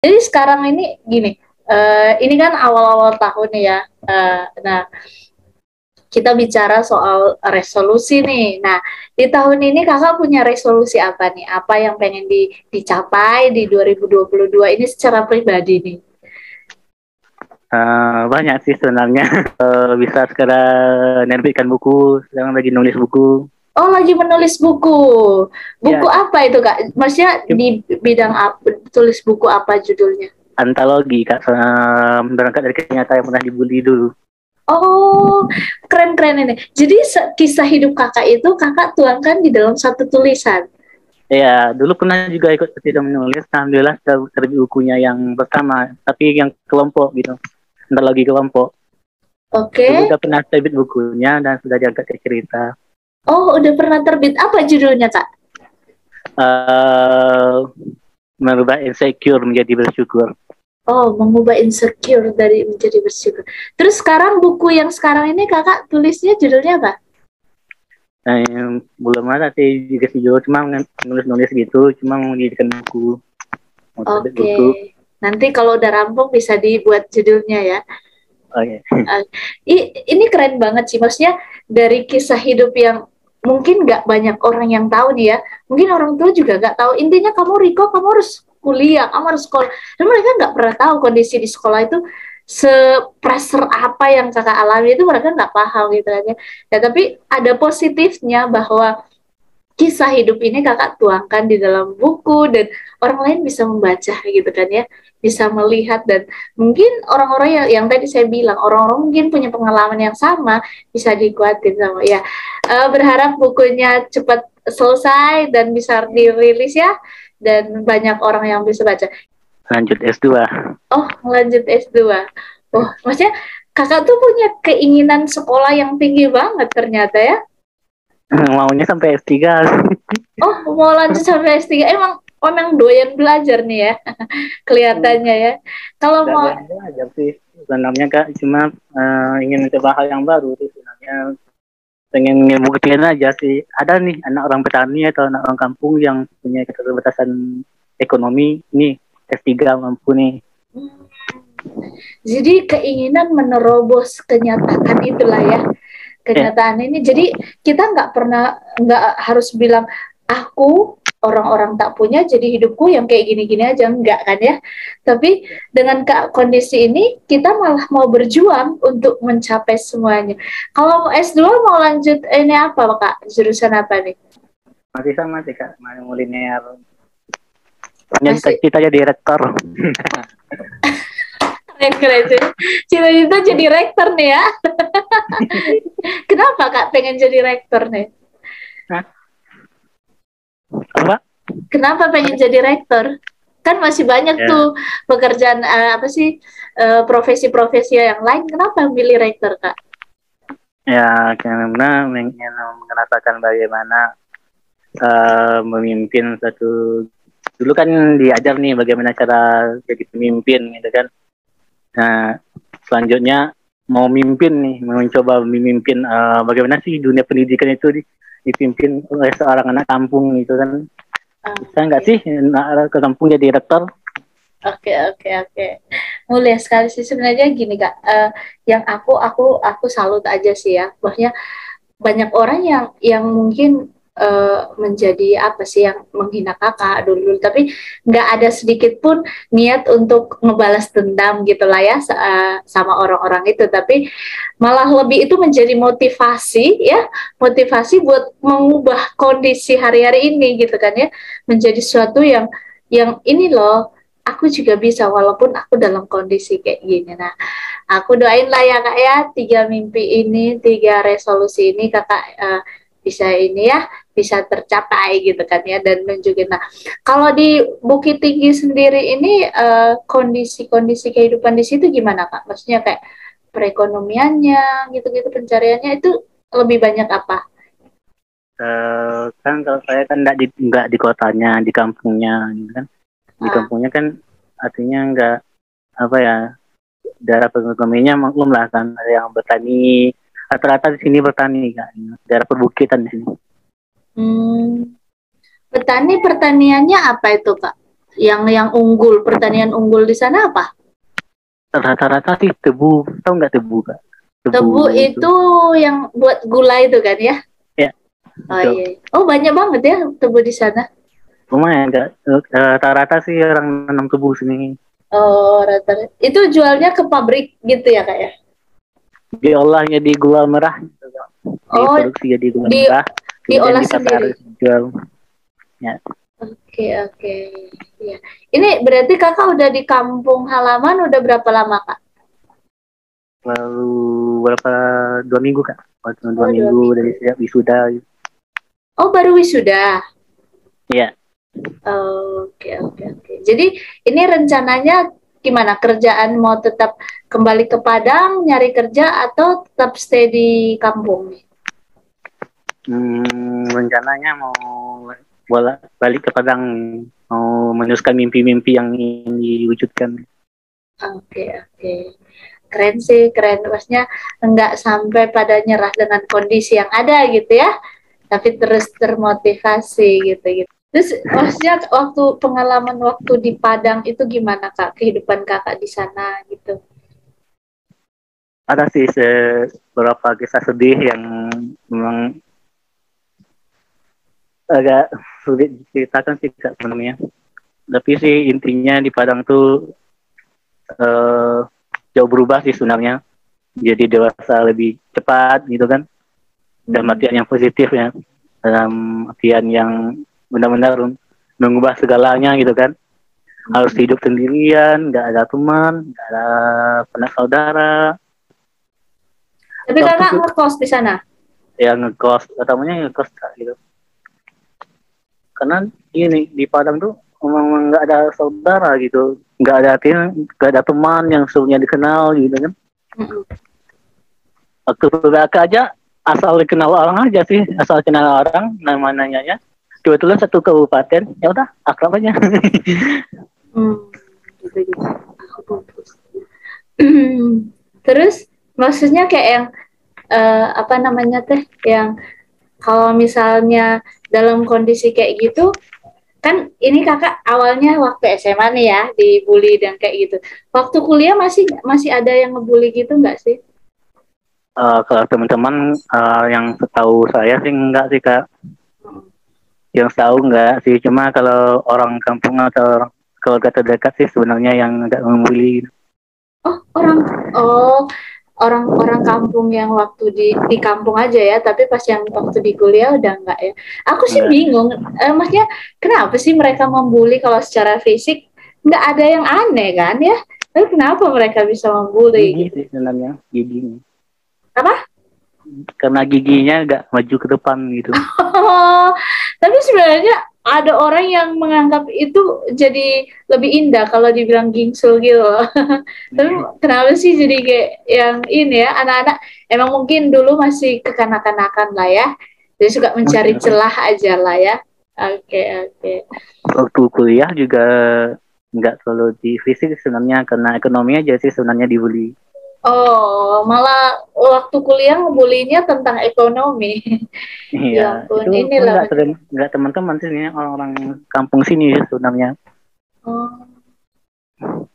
Jadi sekarang ini gini, ini kan awal-awal tahun ya. Nah, kita bicara soal resolusi nih. Nah, di tahun ini kakak punya resolusi apa nih? Apa yang pengen dicapai di 2022 ini secara pribadi nih? Banyak sih sebenarnya. Bisa sekarang nerbitkan buku, sekarang lagi nulis buku. Oh, lagi menulis buku. Buku Ya, apa itu, Kak? Maksudnya di bidang apa? Tulis buku apa judulnya? antologi Kak, berangkat dari kenyataan yang pernah dibully dulu. Oh, keren-keren ini. Jadi kisah hidup kakak itu kakak tuangkan di dalam satu tulisan. Ya, dulu pernah juga ikut ketika menulis, alhamdulillah terbit bukunya yang pertama, tapi yang kelompok gitu, antologi kelompok. Oke. Dulu udah pernah terbit bukunya dan sudah diangkat ke cerita. Oh, udah pernah terbit. Apa judulnya, Kak? Uh, Merubah insecure menjadi bersyukur. Oh, mengubah insecure dari menjadi bersyukur. Terus sekarang buku yang sekarang ini kakak tulisnya judulnya apa? Belum ada sih juga sih juga, cuma nulis-nulis gitu, cuma mau dijadikan buku, mau terbit Oke. buku. Nanti kalau udah rampung bisa dibuat judulnya ya. Oke. Uh, ini keren banget sih, maksudnya dari kisah hidup yang mungkin nggak banyak orang yang tahu nih ya, mungkin orang tua juga nggak tahu. Intinya kamu Riko, kamu harus kuliah, kamu harus sekolah, dan mereka nggak pernah tahu kondisi di sekolah itu sepressure apa yang kakak alami, itu mereka nggak paham gitu aja ya. Tapi ada positifnya bahwa kisah hidup ini kakak tuangkan di dalam buku dan orang lain bisa membaca gitu kan ya, bisa melihat, dan mungkin orang-orang yang tadi saya bilang, orang-orang mungkin punya pengalaman yang sama, bisa dikuatin sama ya. Berharap bukunya cepat selesai dan bisa dirilis ya, dan banyak orang yang bisa baca. Lanjut S2. Oh, lanjut S2. Oh, maksudnya kakak tuh punya keinginan sekolah yang tinggi banget ternyata ya. Maunya sampai S3. Oh, mau lanjut sampai S3. Emang doyan belajar nih ya. Kelihatannya ya. Kalau Nggak mau doyan belajar sih sebenarnya Kak, cuma ingin mencoba hal yang baru sih sebenarnya. Pengen ngebuktiin aja sih, ada nih anak orang petani atau anak orang kampung yang punya keterbatasan ekonomi, nih S3 mampu nih. jadi keinginan menerobos kenyataan itulah ya. Ya, Kenyataan ini. Jadi kita nggak harus bilang aku orang-orang tak punya jadi hidupku yang kayak gini-gini aja, enggak kan ya. Tapi dengan kondisi ini kita malah mau berjuang untuk mencapai semuanya. Kalau S2 mau lanjut ini apa Kak? Jurusan apa nih? masih sama sih Kak, mau linear. Punya Masih cita-cita jadi rektor. keren sih. Cita-cita jadi rektor nih ya. Kenapa Kak pengen jadi rektor nih? Hah? Apa? Kenapa pengen jadi rektor? Kan masih banyak Ya, tuh pekerjaan apa sih, profesi-profesi yang lain. Kenapa milih rektor Kak? ya karena ingin merasakan bagaimana memimpin satu. Dulu kan diajar nih bagaimana cara jadi pemimpin gitu kan. Nah, selanjutnya mau mimpin nih, mau mencoba memimpin bagaimana sih dunia pendidikan itu dipimpin oleh seorang anak kampung gitu kan. Bisa nggak Oke, sih ke kampung jadi rektor? oke. Mulia sekali sih sebenarnya gini Kak. Yang aku salut aja sih ya. Bahwa banyak orang yang mungkin menjadi apa sih, yang menghina kakak dulu, tapi nggak ada sedikit pun niat untuk ngebalas dendam gitulah ya sama orang-orang itu, tapi malah lebih itu menjadi motivasi ya, motivasi buat mengubah kondisi hari-hari ini gitu kan ya, menjadi sesuatu yang ini loh, aku juga bisa walaupun aku dalam kondisi kayak gini. Nah, aku doain lah ya Kak ya, 3 mimpi ini, 3 resolusi ini Kakak bisa ini ya, bisa tercapai gitu kan ya, dan nunjukin. Nah, kalau di Bukit Tinggi sendiri ini kondisi-kondisi kehidupan di situ gimana Kak? Maksudnya kayak perekonomiannya gitu-gitu, pencariannya itu lebih banyak apa? Kan kalau saya kan nggak di kotanya, di kampungnya gitu kan. Di Ah, kampungnya kan artinya nggak apa ya, daerah perekonomiannya maklum lah kan, ada yang bertani, rata-rata di sini bertani kan, daerah perbukitan di sini. hmm, pertaniannya apa itu Kak? Yang unggul, pertanian unggul di sana apa? Rata-rata sih tebu, tahu nggak tebu kak? Tebu itu yang buat gula itu kan ya? Ya, Oh betul. iya. Oh banyak banget ya tebu di sana. Lumayan kak. Rata-rata sih orang nanam tebu sini. Oh rata-rata. Itu jualnya ke pabrik gitu ya kak ya? Diolah jadi gula merah, gitu, Kak. Oh Diproduksi jadi gula di merah, kemudian diolah di pasar sendiri. dijual. Ya, Oke oke. Ya. Ini berarti kakak udah di kampung halaman udah berapa lama kak? lalu berapa 2 minggu kak? Waktu dua Oh dua minggu dari minggu. sejak wisuda. Oh baru wisuda. Iya. Oke oke oke. Jadi ini rencananya gimana? Kerjaan mau tetap kembali ke Padang nyari kerja atau tetap stay di kampung nih? Rencananya mau balik ke Padang, mau meneruskan mimpi-mimpi yang ingin diwujudkan. Oke oke. Keren sih, keren. Maksudnya nggak sampai pada nyerah dengan kondisi yang ada gitu ya, tapi terus termotivasi gitu-gitu. Terus maksudnya waktu pengalaman waktu di Padang itu gimana kak? Kehidupan kakak di sana gitu? Ada sih beberapa kisah sedih yang memang agak sulit diceritakan sih kak sebenarnya. Tapi sih intinya di Padang tuh eh, jauh berubah sih sebenarnya. Jadi dewasa lebih cepat gitu kan. Dalam Hmm. artian yang positif ya. Dalam artian yang benar-benar mengubah segalanya gitu kan. Harus hidup sendirian, nggak ada teman, nggak ada anak saudara. Tapi Waktu kakak ngekos di sana? yang ngekos, utamanya ngekos Kak, gitu. Karena ini di Padang tuh memang nggak ada saudara gitu, nggak ada artinya, nggak ada teman yang sebelumnya dikenal gitu kan. Mm-mm. Waktu PBK aja asal kenal orang aja sih, asal kenal orang namanya ya. Kebetulan satu kabupaten, ya udah akrab aja. Hmm, gitu-gitu. Terus maksudnya kayak yang apa namanya teh yang kalau misalnya dalam kondisi kayak gitu kan ini kakak awalnya waktu SMA nih ya dibully dan kayak gitu. Waktu kuliah masih masih ada yang ngebully gitu nggak sih? Kalau teman-teman yang setahu saya sih enggak sih kak, yang tahu enggak sih, cuma kalau orang kampung atau orang keluarga terdekat sih sebenarnya yang agak membuli. Oh orang-orang kampung yang waktu di kampung aja ya, tapi pas yang waktu di kuliah udah enggak ya. Aku sih Enggak sih. bingung, maksudnya kenapa sih mereka membuli kalau secara fisik nggak ada yang aneh kan ya? Tapi kenapa mereka bisa Gigi membuli gitu? sih sebenarnya, gigi. Apa? Karena giginya agak maju ke depan gitu. Oh, tapi sebenarnya ada orang yang menganggap itu jadi lebih indah kalau dibilang gingsul gitu loh. Tapi kenapa sih jadi kayak yang ini ya, anak-anak emang mungkin dulu masih kekanak-kanakan lah ya. Jadi suka mencari Mungkin celah aja lah ya. Oke, oke. waktu kuliah juga nggak selalu di fisik sebenarnya, karena ekonomi aja sih sebenarnya dibully. Oh, malah waktu kuliah ngebulinya tentang ekonomi. Iya, Ya ampun, itu pun inilah. nggak teman-teman sih ini orang-orang kampung sini sebenarnya. Oh.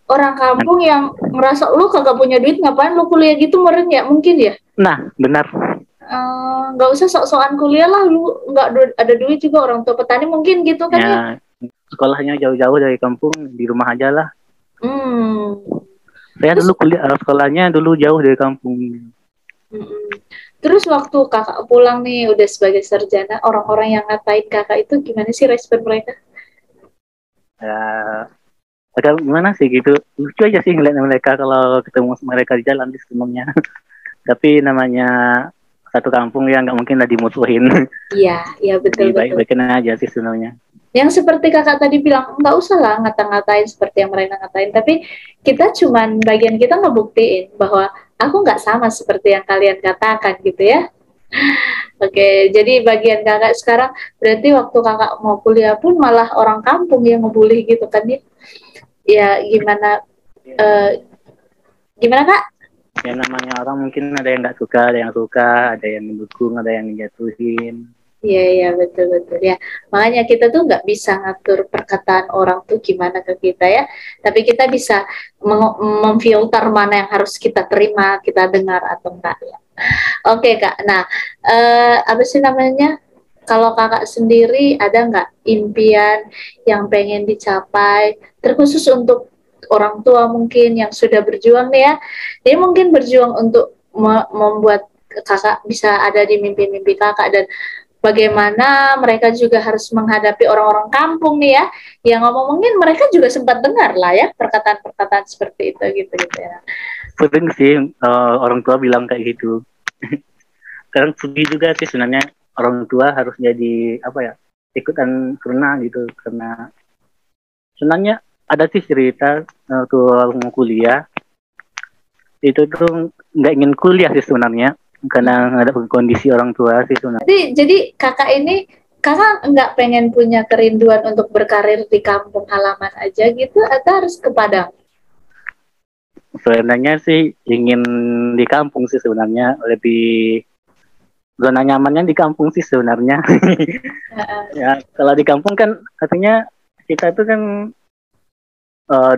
Orang kampung yang merasa lu kagak punya duit ngapain lu kuliah gitu meren ya mungkin ya. Nah, benar. Nggak usah sok-sokan kuliah lah lu nggak ada duit juga orang tua petani mungkin gitu kan ya. Ya, sekolahnya jauh-jauh dari kampung, di rumah aja lah. Hmm. Saya Terus dulu kuliah, sekolahnya dulu jauh dari kampung. mm, terus waktu kakak pulang nih udah sebagai sarjana orang-orang yang ngatain kakak itu gimana sih respon mereka? Ya, agak gimana sih gitu. Lucu aja sih ngeliat mereka kalau ketemu mereka di jalan di sebenarnya. Tapi namanya satu kampung ya nggak mungkin lah dimusuhin. Iya, iya Jadi betul betul. baik-baikin aja sih sebenarnya. Yang seperti kakak tadi bilang, nggak usah lah ngata-ngatain seperti yang mereka ngatain. Tapi kita cuman bagian kita ngebuktiin bahwa aku nggak sama seperti yang kalian katakan gitu ya. Oke, jadi bagian kakak sekarang berarti waktu kakak mau kuliah pun malah orang kampung yang ngebully gitu kan ya? Ya gimana? eh, Gimana kak? Ya namanya orang mungkin ada yang nggak suka, ada yang suka, ada yang mendukung, ada yang dijatuhin. Iya, iya, betul, betul ya. Makanya kita tuh nggak bisa ngatur perkataan orang tuh gimana ke kita ya. Tapi kita bisa memfilter mana yang harus kita terima, kita dengar atau enggak ya. Oke, Kak. Nah, apa sih namanya? Kalau kakak sendiri ada nggak impian yang pengen dicapai, terkhusus untuk orang tua mungkin yang sudah berjuang nih ya. Dia mungkin berjuang untuk membuat kakak bisa ada di mimpi-mimpi kakak, dan bagaimana mereka juga harus menghadapi orang-orang kampung nih ya, yang ngomong, mungkin mereka juga sempat dengar lah ya perkataan-perkataan seperti itu gitu gitu ya. Sering sih orang tua bilang kayak gitu. Sekarang sedih juga sih sebenarnya, orang tua harus jadi apa ya, ikutan kena gitu, karena sebenarnya ada sih cerita tuh mau kuliah itu tuh nggak ingin kuliah sih sebenarnya, karena ada kondisi orang tua sih sebenarnya. Jadi kakak ini, kakak nggak pengen punya kerinduan untuk berkarir di kampung halaman aja gitu, atau harus ke Padang? Sebenarnya sih ingin di kampung sih sebenarnya, lebih zona nyamannya di kampung sih sebenarnya. Ya kalau di kampung kan artinya kita itu kan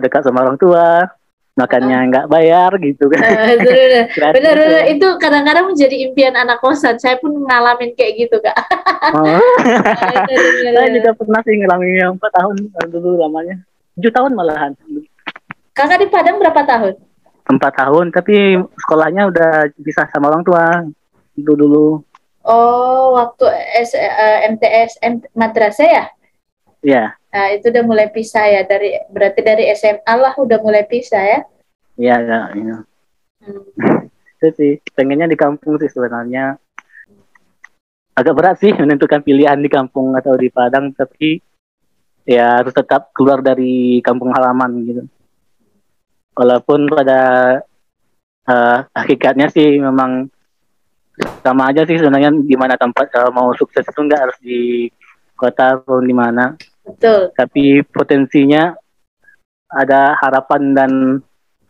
dekat sama orang tua, makannya nggak bayar gitu kan. Gratis Benar-benar ya. itu kadang-kadang menjadi impian anak kosan. Saya pun ngalamin kayak gitu, Kak. Oh. Saya juga Benar-benar. pernah sih ngalamin 4 tahun dulu lamanya, 7 tahun malahan. Kakak di Padang berapa tahun? 4 tahun, tapi sekolahnya udah pisah sama orang tua itu dulu. Oh, waktu MTS, madrasah ya? Ya, Nah, itu udah mulai pisah ya, berarti dari SMA lah udah mulai pisah ya. ya, ya, ya. Hmm. Itu sih pengennya di kampung sih sebenarnya. Agak berat sih menentukan pilihan di kampung atau di Padang, tapi ya harus tetap keluar dari kampung halaman gitu. Walaupun pada hakikatnya sih memang sama aja sih sebenarnya, di mana tempat mau sukses itu nggak harus di kota atau di mana, Betul. tapi potensinya ada harapan dan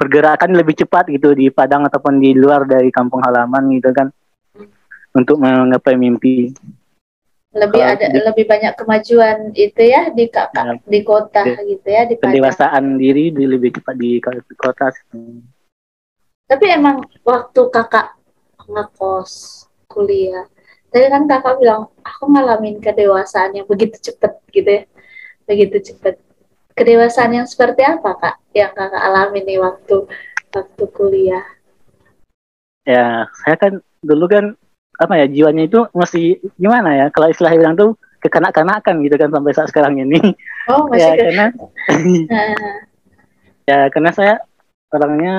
pergerakan lebih cepat gitu di Padang ataupun di luar dari kampung halaman gitu kan, untuk menggapai mimpi. Kalau Lebih banyak kemajuan itu ya di kakak ya, di kota gitu ya, di Padang. pendewasaan diri lebih cepat di kota. Tapi emang waktu kakak ngekos kuliah, tadi kan kakak bilang aku ngalamin kedewasaan yang begitu cepet gitu ya, begitu cepet. Kedewasaan yang seperti apa, Kak, yang kakak alami nih waktu waktu kuliah? Ya saya kan dulu kan apa ya, jiwanya itu masih gimana ya, kalau istilah bilang tuh kekanak-kanakan gitu kan sampai saat sekarang ini. Oh, masih Ya ke. karena Nah, ya karena saya orangnya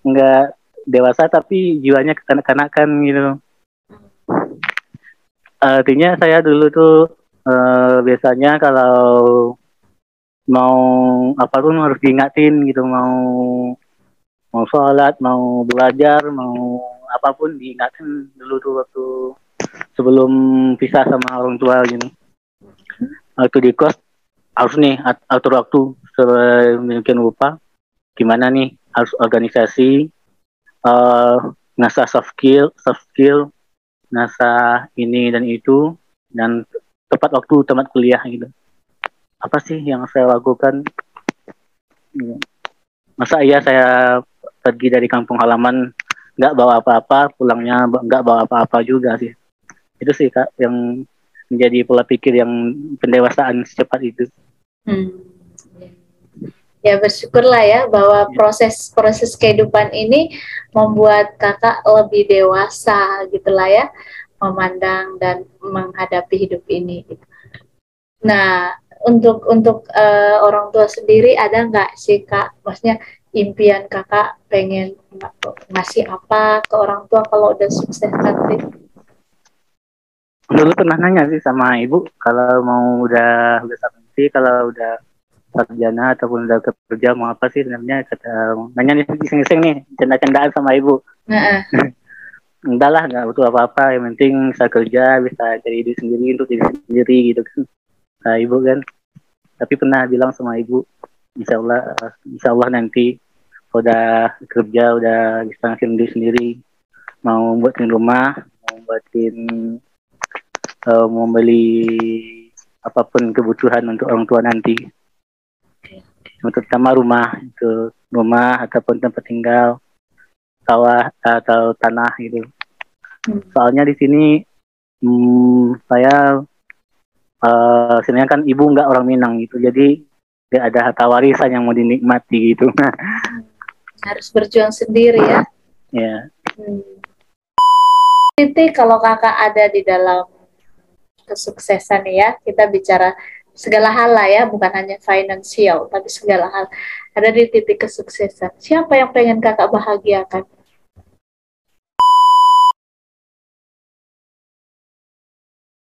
nggak dewasa tapi jiwanya kekanak-kanakan gitu. Artinya saya dulu tuh biasanya kalau mau apa pun harus diingatin gitu, mau mau sholat, mau belajar, mau apapun diingatin dulu tuh waktu sebelum pisah sama orang tua gitu. Waktu di kos harus nih atur waktu sedemikian rupa, gimana nih harus organisasi, ngasah soft skill, ngasah ini dan itu, dan tepat waktu temat kuliah gitu. Apa sih yang saya lakukan? Masa iya saya pergi dari kampung halaman nggak bawa apa-apa, pulangnya nggak bawa apa-apa juga sih. Itu sih Kak yang menjadi pola pikir yang pendewasaan secepat itu. hmm. Ya bersyukurlah ya bahwa proses kehidupan ini membuat kakak lebih dewasa gitulah ya, memandang dan menghadapi hidup ini. Nah, untuk orang tua sendiri ada nggak sih, Kak? Maksudnya impian kakak pengen ngasih apa ke orang tua kalau udah sukses nanti? Dulu pernah nanya sih sama ibu, kalau mau udah nanti kalau udah sarjana ataupun udah kerja mau apa sih sebenarnya, kata nanya nih iseng-iseng nih, canda-candaan sama ibu. Nah, Enggak lah, nggak butuh apa-apa, yang penting bisa kerja, bisa cari diri sendiri untuk diri sendiri gitu kan. Nah, ibu kan, tapi pernah bilang sama ibu, insya Allah nanti udah kerja, udah bisa ngasilin diri sendiri, mau buatin rumah, mau buatin membeli apapun kebutuhan untuk orang tua nanti. Terutama rumah, itu rumah ataupun tempat tinggal, sawah atau tanah gitu. Soalnya di sini saya sebenarnya kan ibu nggak orang Minang gitu, jadi tidak ada harta warisan yang mau dinikmati gitu. Harus berjuang sendiri ya. Ya. Titik kalau kakak ada di dalam kesuksesan ya, kita bicara segala hal lah ya, bukan hanya finansial, tapi segala hal. Ada di titik kesuksesan. Siapa yang pengen kakak bahagiakan?